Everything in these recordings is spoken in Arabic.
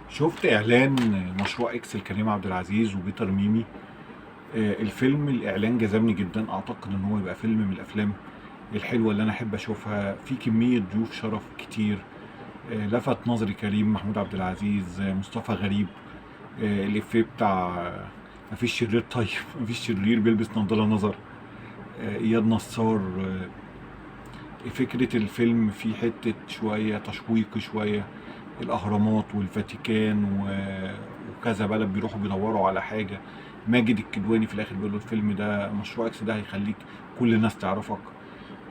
شفت اعلان مشروع اكس لكريم عبد العزيز وبيتر ميمي. الفيلم الاعلان جذبني جدا، اعتقد ان هو يبقى فيلم من الافلام الحلوه اللي انا احب اشوفها، في كميه ضيوف شرف كتير. لفت نظري كريم محمود عبد العزيز، مصطفى غريب. الافيه بتاع مفيش شرير طيب مفيش شرير بيلبس نضاره نظر. اياد نصار. فكره الفيلم فيه حته شويه تشويق شويه، الاهرامات والفاتيكان وكذا بلد بيروحوا بيدوروا على حاجه. ماجد الكدواني في الاخر بيقول له الفيلم ده مشروع اكس ده هيخليك كل الناس تعرفك.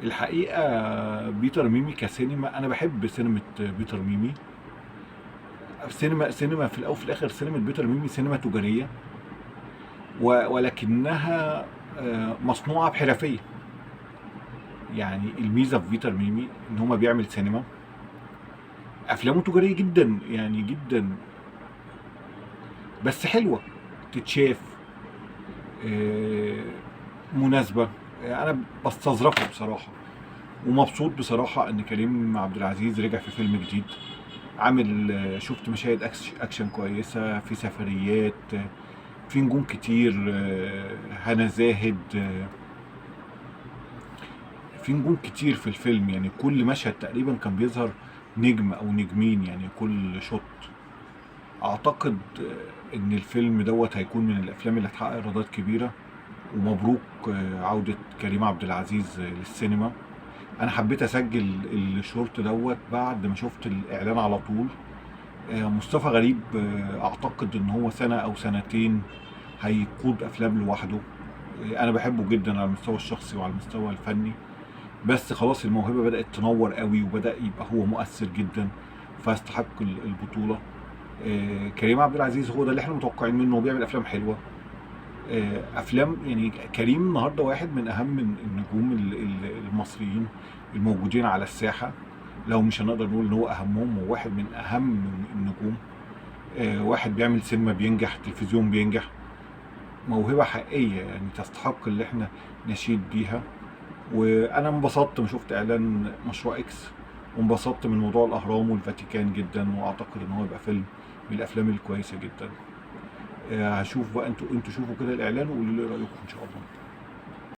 الحقيقه بيتر ميمي كسينما، انا بحب سينما بيتر ميمي. سينما في الاول وفي الاخر، سينما بيتر ميمي سينما تجاريه، ولكنها مصنوعه بحرفيه. يعني الميزه في بيتر ميمي ان هو بيعمل سينما، افلامه تجاريه جدا يعني جدا، بس حلوه تتشاف، مناسبه. انا بستظرفه بصراحه، ومبسوط بصراحه ان كريم عبد العزيز رجع في فيلم جديد. عامل شفت مشاهد اكشن كويسه، في سفريات، في نجوم كتير، هنا زاهد، في نجوم كتير في الفيلم. يعني كل مشهد تقريبا كان بيظهر نجم او نجمين، يعني كل شوت. اعتقد ان الفيلم دوت هيكون من الافلام اللي هتحقق ايرادات كبيره. ومبروك عودة كريم عبد العزيز للسينما. انا حبيت اسجل الشورت دوت بعد ما شفت الاعلان على طول. مصطفى غريب اعتقد ان هو سنة او سنتين هيقود افلام لوحده. انا بحبه جدا على المستوى الشخصي وعلى المستوى الفني، بس خلاص الموهبة بدأت تنور قوي وبدأ يبقى هو مؤثر جدا، فيستحق البطولة. كريم عبد العزيز هو ده اللي احنا متوقعين منه، وبيعمل افلام حلوة. افلام يعني كريم النهارده واحد من اهم النجوم المصريين الموجودين على الساحه. لو مش هنقدر نقول ان هو اهمهم، هو واحد من اهم النجوم. واحد بيعمل سينما بينجح، تلفزيون بينجح، موهبه حقيقيه يعني تستحق اللي احنا نشيد بيها. وانا انبسطت ما شفت اعلان مشروع اكس، وانبسطت من موضوع الاهرام والفاتيكان جدا، واعتقد ان هو يبقى فيلم من الافلام الكويسه جدا. هشوف بقى، انتوا شوفوا كده الاعلان وقولوا لي ايه رايكم ان شاء الله.